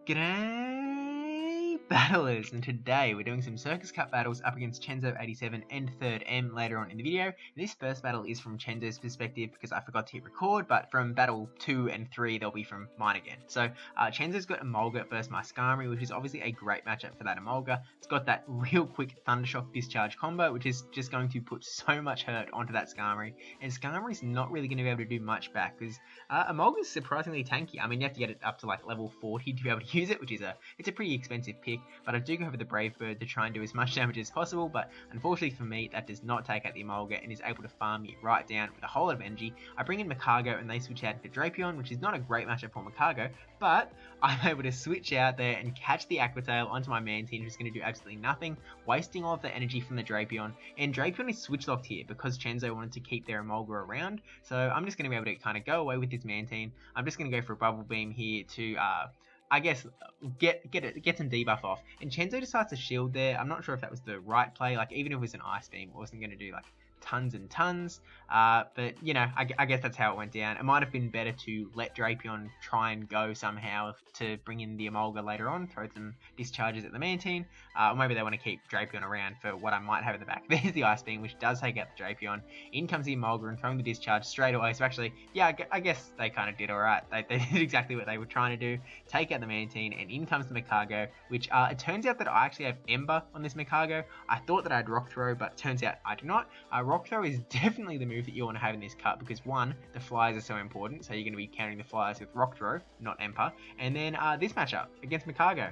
G'day battlers, and today we're doing some Circus Cup battles up against Chenzo87 and 3rd M later on in the video. This first battle is from Chenzo's perspective because I forgot to hit record, but from battle 2 and 3 they'll be from mine again. So Chenzo's got Emolga versus my Skarmory, which is obviously a great matchup for that Emolga. It's got that real quick Thundershock discharge combo, which is just going to put so much hurt onto that Skarmory, and Skarmory's not really going to be able to do much back because Emolga's surprisingly tanky. I mean, you have to get it up to like level 40 to be able to use it, which is it's a pretty expensive pick, but I do go for the Brave Bird to try and do as much damage as possible, but unfortunately for me, that does not take out the Emolga and is able to farm me right down with a whole lot of energy. I bring in Magcargo and they switch out to Drapion, which is not a great matchup for Magcargo, but I'm able to switch out there and catch the Aqua Tail onto my Mantine, who's going to do absolutely nothing, wasting all of the energy from the Drapion, and Drapion is switch locked here because Chenzo wanted to keep their Emolga around, so I'm just going to be able to kind of go away with this Mantine. I'm just going to go for a Bubble Beam here to I guess get some debuff off, and Chenzo decides to shield there. I'm not sure if that was the right play. Like, even if it was an Ice Beam, it wasn't going to do like tons and tons, but you know, I guess that's how it went down. It might have been better to let Drapion try and go somehow to bring in the Emolga later on, throw some discharges at the Mantine, or maybe they want to keep Drapion around for what I might have in the back. There's the Ice Beam, which does take out the Drapion. In comes the Emolga and throwing the discharge straight away. So actually, yeah, I guess they kind of did alright. They did exactly what they were trying to do, take out the Mantine, and in comes the Magcargo, which it turns out that I actually have Ember on this Magcargo. I thought that I had Rock Throw, but turns out I do not. Rock Throw is definitely the move that you want to have in this cut because, one, the flyers are so important, so you're going to be countering the flyers with Rock Throw, not Emper. And then this matchup against Magcargo,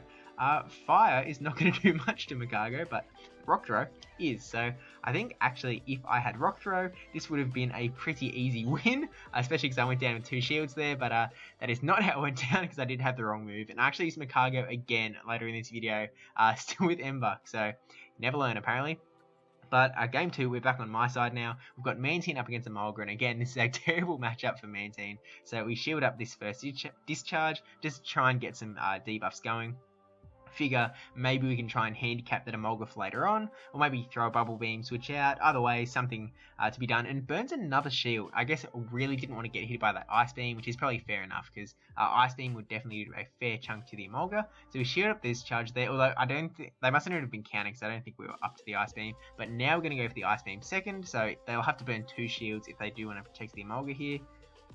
Fire is not going to do much to Magcargo, but Rock Throw is. So I think actually if I had Rock Throw, this would have been a pretty easy win, especially because I went down with 2 shields there, but that is not how it went down because I did have the wrong move. And I actually used Magcargo again later in this video, still with Ember, so never learn apparently. But game 2, we're back on my side now. We've got Mantine up against Emolga, and again, this is a terrible matchup for Mantine. So we shield up this first discharge, just to try and get some debuffs going. Figure maybe we can try and handicap that Emolga for later on, or maybe throw a Bubble Beam, switch out. Either way, something to be done, and burns another shield. I guess it really didn't want to get hit by that Ice Beam, which is probably fair enough because Ice Beam would definitely do a fair chunk to the Emolga. So we shield up this charge there, although I don't think they must not have been counting because I don't think we were up to the Ice Beam. But now we're going to go for the Ice Beam second, so they'll have to burn 2 shields if they do want to protect the Emolga here,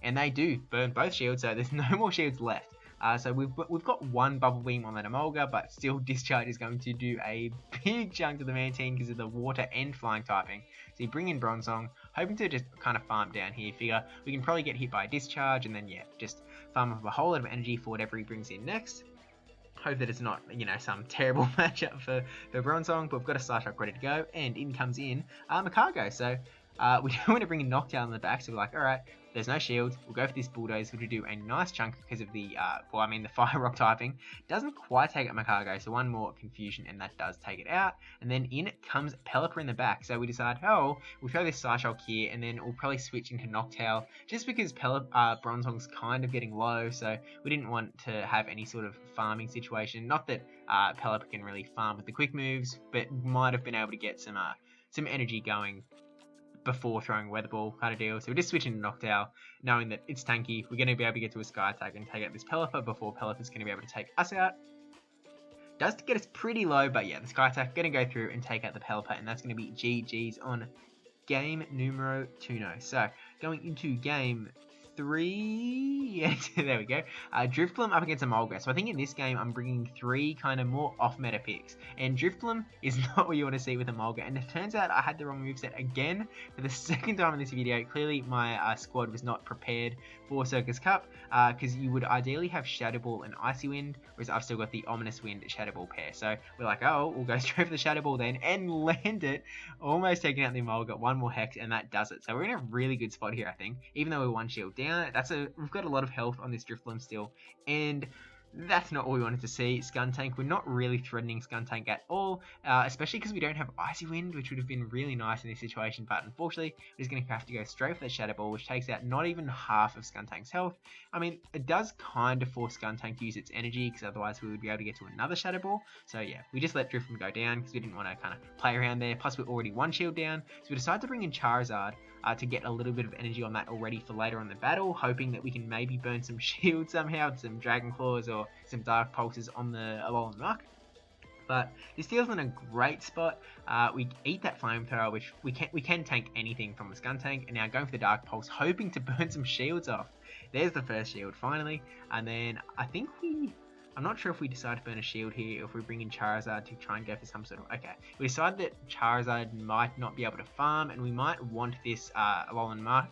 and they do burn both shields, so there's no more shields left. So we've got 1 Bubble Beam on that Emolga, but still Discharge is going to do a big chunk to the Mantine because of the water and flying typing. So you bring in Bronzong, hoping to just kind of farm down here. Figure we can probably get hit by a Discharge, and then yeah, just farm up a whole lot of energy for whatever he brings in next. Hope that it's not, you know, some terrible matchup for Bronzong, but we've got a Star Shock ready to go, and in comes in Magcargo. So we don't want to bring a Knockdown in the back, so we're like, alright, there's no shield, we'll go for this Bulldoze, which will do a nice chunk because of the, the Fire Rock typing. Doesn't quite take out Magcargo, so 1 more confusion, and that does take it out. And then in comes Pelipper in the back, so we decide, oh, we'll throw this Psyshock here, and then we'll probably switch into Noctowl, just because Bronzong's kind of getting low, so we didn't want to have any sort of farming situation. Not that Pelipper can really farm with the quick moves, but might have been able to get some energy going before throwing Weather Ball kind of deal. So we're just switching to Noctowl, knowing that it's tanky. We're going to be able to get to a Sky Attack and take out this Pelipper before Pelipper's going to be able to take us out. Does get us pretty low, but yeah, the Sky Attack going to go through and take out the Pelipper, and that's going to be GG's on game numero 2. So going into game 3, yes, there we go. Drifblim up against Emolga. So I think in this game I'm bringing 3 kind of more off-meta picks, and Drifblim is not what you want to see with Emolga. And it turns out I had the wrong moveset again for the second time in this video. Clearly my squad was not prepared for Circus Cup, because you would ideally have Shadow Ball and Icy Wind, whereas I've still got the Ominous Wind Shadow Ball pair. So we're like, oh, we'll go straight for the Shadow Ball then, and land it, almost taking out the Emolga. 1 more Hex, and that does it. So we're in a really good spot here, I think, even though we're 1 shield down. We've got a lot of health on this Drifblim still, and that's not what we wanted to see. Skuntank, we're not really threatening Skuntank at all, especially because we don't have Icy Wind, which would have been really nice in this situation, but unfortunately, we're just going to have to go straight for the Shadow Ball, which takes out not even half of Skuntank's health. I mean, it does kind of force Skuntank to use its energy, because otherwise we would be able to get to another Shadow Ball. So yeah, we just let Drifblim go down, because we didn't want to kind of play around there, plus we're already 1 shield down, so we decided to bring in Charizard. to get a little bit of energy on that already for later on the battle, hoping that we can maybe burn some shields somehow, some Dragon Claws or some Dark Pulses on the Alolan Muck. But this deal's in a great spot. We eat that Flamethrower, which we can tank anything from the Skuntank, and now going for the Dark Pulse, hoping to burn some shields off. There's the first shield finally, and then I think I'm not sure if we decide to burn a shield here, or if we bring in Charizard to try and go for some sort of... Okay, we decided that Charizard might not be able to farm, and we might want this Alolan Muck.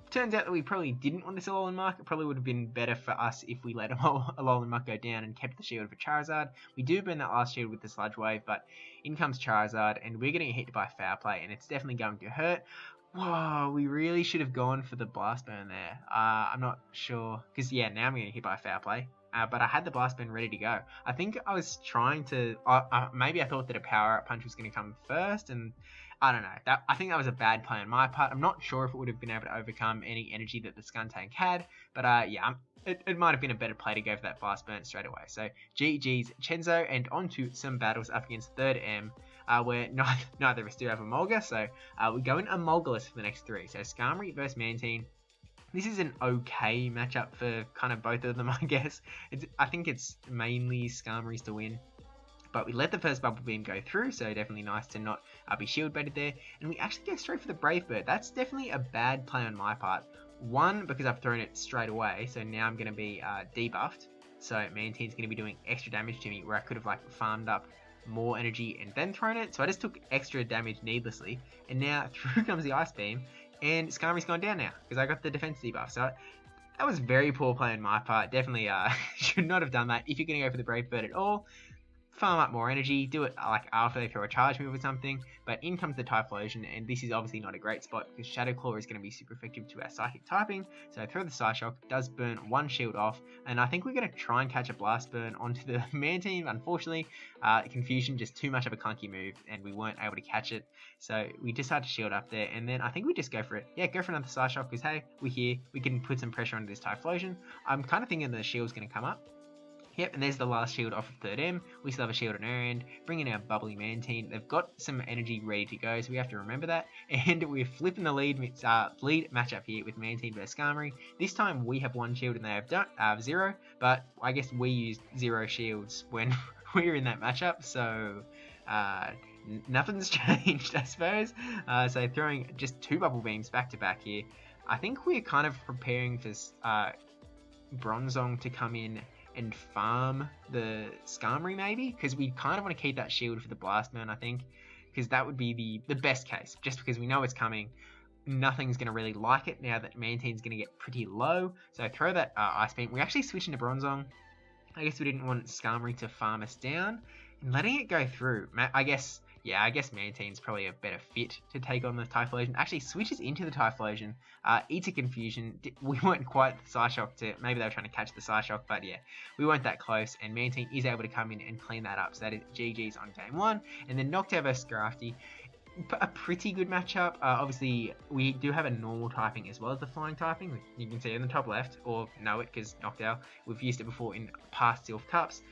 Turns out that we probably didn't want this Alolan Muck. It probably would have been better for us if we let Alolan Muck go down and kept the shield for Charizard. We do burn that last shield with the Sludge Wave, but in comes Charizard, and we're getting hit by Foul Play, and it's definitely going to hurt. Whoa, we really should have gone for the Blast Burn there. I'm not sure, because yeah, now I'm getting hit by Foul Play. But I had the Blast Burn ready to go. I think I was trying to... maybe I thought that a Power Up Punch was going to come first, and I don't know. I think that was a bad play on my part. I'm not sure if it would have been able to overcome any energy that the Skuntank had, but yeah, it might have been a better play to go for that Blast Burn straight away. So GG's Chenzo, and on to some battles up against 3rd M, where neither of us do have Emolga, so we go in Emolgaless for the next 3. So Skarmory versus Mantine. This is an okay matchup for kind of both of them, I guess. I think it's mainly Skarmory's to win. But we let the first Bubble Beam go through, so definitely nice to not be shield baited there. And we actually go straight for the Brave Bird. That's definitely a bad play on my part. One, because I've thrown it straight away, so now I'm going to be debuffed. So Mantine's going to be doing extra damage to me, where I could have like farmed up more energy and then thrown it. So I just took extra damage needlessly. And now through comes the Ice Beam. And Skarmory's gone down now, because I got the defense debuff. So that was very poor play on my part. Definitely should not have done that. If you're going to go for the Brave Bird at all, farm up more energy, do it like after they throw a charge move or something. But in comes the Typhlosion, and this is obviously not a great spot, because Shadow Claw is going to be super effective to our Psychic typing. So throw the Psyshock, does burn one shield off, and I think we're going to try and catch a Blast Burn onto the Mantine. Unfortunately, Confusion, just too much of a clunky move, and we weren't able to catch it. So we decided to shield up there, and then I think we just go for it. Yeah, go for another Psyshock, because hey, we're here, we can put some pressure onto this Typhlosion. I'm kind of thinking the shield's going to come up. Yep, and there's the last shield off of 3rd M. We still have a shield on our end. Bring in our Bubbly Mantine. They've got some energy ready to go, so we have to remember that. And we're flipping the lead matchup here with Mantine versus Skarmory. This time we have 1 shield and they have 0, but I guess we used 0 shields when we were in that matchup, so nothing's changed, I suppose. So throwing just 2 Bubble Beams back to back here. I think we're kind of preparing for Bronzong to come in and farm the Skarmory maybe, because we kind of want to keep that shield for the Blast Burn, I think, because that would be the best case, just because we know it's coming. Nothing's going to really like it now that Mantine's going to get pretty low, so throw that Ice Beam. We actually switched into Bronzong. I guess we didn't want Skarmory to farm us down, and letting it go through, I guess Mantine's probably a better fit to take on the Typhlosion. Actually switches into the Typhlosion, eats a Confusion. We weren't quite the Psyshock to... Maybe they were trying to catch the Psyshock, but yeah, we weren't that close, and Mantine is able to come in and clean that up. So that is GG's on game 1. And then Noctowl vs Scrafty. A pretty good matchup. Obviously, we do have a normal typing as well as the flying typing, which you can see in the top left, or know it because Noctowl. We've used it before in past Sylph Cups.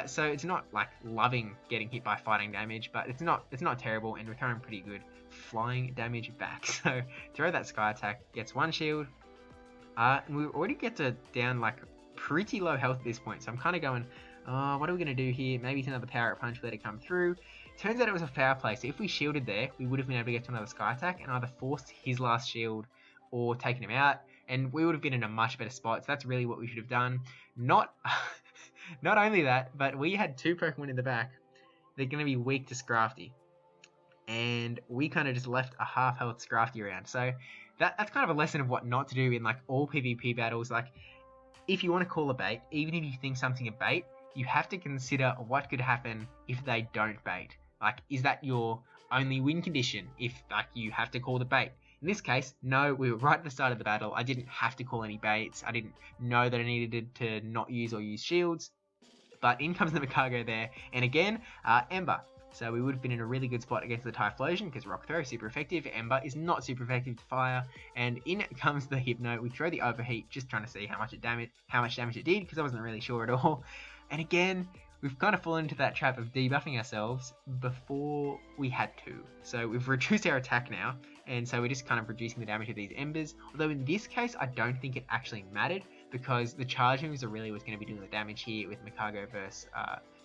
So it's not like loving getting hit by fighting damage, but it's not terrible, and we're throwing pretty good flying damage back. So throw that Sky Attack, gets 1 shield, and we already get to down like pretty low health at this point. So I'm kind of going, what are we going to do here? Maybe it's another Power Up Punch, let it come through. Turns out it was a foul play, so if we shielded there, we would have been able to get to another Sky Attack and either forced his last shield or taken him out, and we would have been in a much better spot. So that's really what we should have done. Not only that, but we had 2 Pokemon in the back. They're going to be weak to Scrafty, and we kind of just left a half health Scrafty around. So that's kind of a lesson of what not to do in like all PvP battles. Like, if you want to call a bait, even if you think something a bait, you have to consider what could happen if they don't bait. Like, is that your only win condition if like you have to call the bait? In this case, no, we were right at the start of the battle. I didn't have to call any baits. I didn't know that I needed to not use or use shields. But in comes the Magcargo there. And again, Ember. So we would have been in a really good spot against the Typhlosion because Rock Throw is super effective. Ember is not super effective to fire. And in comes the Hypno. We throw the Overheat, just trying to see how much damage it did, because I wasn't really sure at all. And again, we've kind of fallen into that trap of debuffing ourselves before we had to. So we've reduced our attack now, and so we're just kind of reducing the damage of these embers. Although in this case, I don't think it actually mattered, because the charge moves are really what's going to be doing the damage here with Makago versus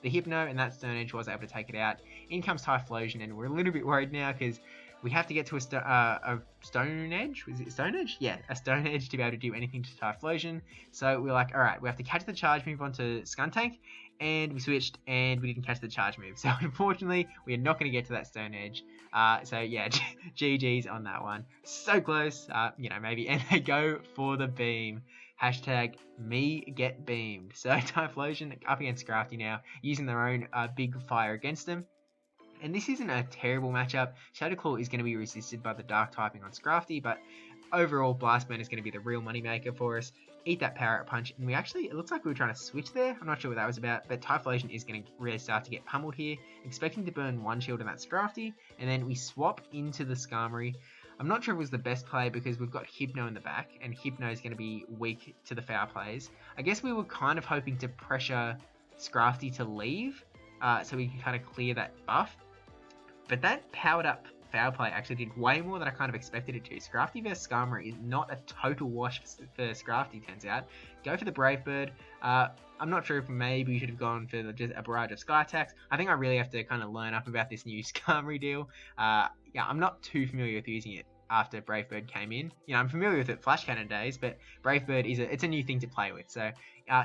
the Hypno, and that Stone Edge was able to take it out. In comes Typhlosion, and we're a little bit worried now because we have to get to a Stone Edge. Was it Stone Edge? Yeah, a Stone Edge to be able to do anything to Typhlosion. So we're like, alright, we have to catch the charge move onto Skuntank, and we switched, and we didn't catch the charge move. So unfortunately, we are not going to get to that Stone Edge. So yeah, GG's on that one. So close, you know, maybe, and they go for the beam. Hashtag me get beamed. So Typhlosion up against Scrafty now, using their own big fire against them. And this isn't a terrible matchup. Shadow Claw is going to be resisted by the Dark typing on Scrafty, but overall Blast Burn is going to be the real moneymaker for us. Eat that Power Up Punch, and we actually, it looks like we were trying to switch there. I'm not sure what that was about, but Typhlosion is going to really start to get pummeled here. Expecting to burn one shield on that Scrafty, and then we swap into the Skarmory. I'm not sure if it was the best play because we've got Hypno in the back, and Hypno is going to be weak to the foul plays. I guess we were kind of hoping to pressure Scrafty to leave, so we can kind of clear that buff. But that powered up foul play actually did way more than I kind of expected it to. Scrafty versus Skarma is not a total wash for Scrafty, turns out. Go for the Brave Bird. I'm not sure if maybe we should have gone for just a barrage of Sky Attacks. I think I really have to kind of learn up about this new Skarmory deal. Yeah, I'm not too familiar with using it after Brave Bird came in. You know, I'm familiar with it Flash Cannon days, but Brave Bird it's a new thing to play with. So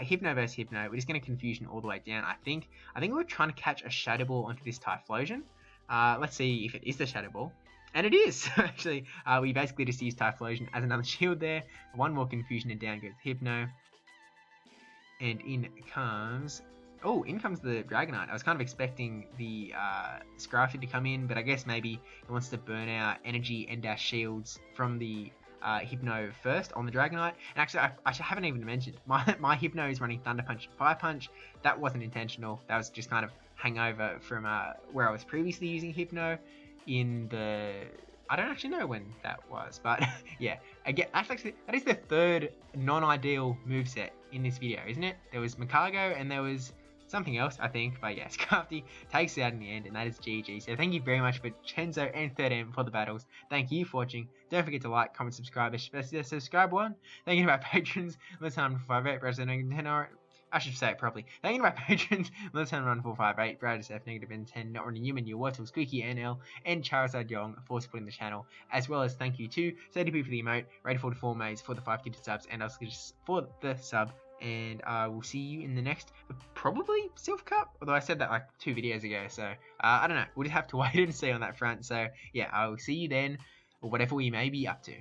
Hypno versus Hypno, we're just going to Confusion all the way down. I think we're trying to catch a Shadow Ball onto this Typhlosion. Let's see if it is the Shadow Ball. And it is! Actually, we basically just used Typhlosion as another shield there. One more Confusion and down goes Hypno. And in comes... Oh, in comes the Dragonite. I was kind of expecting the Scrafty to come in, but I guess maybe it wants to burn out energy and dash shields from the Hypno first on the Dragonite. And actually, I haven't even mentioned, my Hypno is running Thunder Punch and Fire Punch. That wasn't intentional. That was just kind of hangover from where I was previously using Hypno in the... I don't actually know when that was, but yeah. Again, actually, that is the third non-ideal moveset in this video, isn't it? There was Makago and there was something else, I think, but yeah, Scrafty takes it out in the end, and that is GG. So thank you very much for Chenzo and 3rd for the battles. Thank you for watching. Don't forget to like, comment, subscribe, especially subscribe one. Thank you to my patrons. Let's time 58 President 10. I should say it properly. Thank you to my patrons. Let's time 458 brajSF -10 not running human Yahwertle, SqeakyNL, and Charizardyong for supporting the channel, as well as thank you to CDP for the emote, Rated44 Maze for the 5 gifted subs, and us for the sub. And I will see you in the next, probably Silver Cup, although I said that like 2 videos ago, so I don't know, we'll just have to wait and see on that front. So yeah, I will see you then, or whatever we may be up to.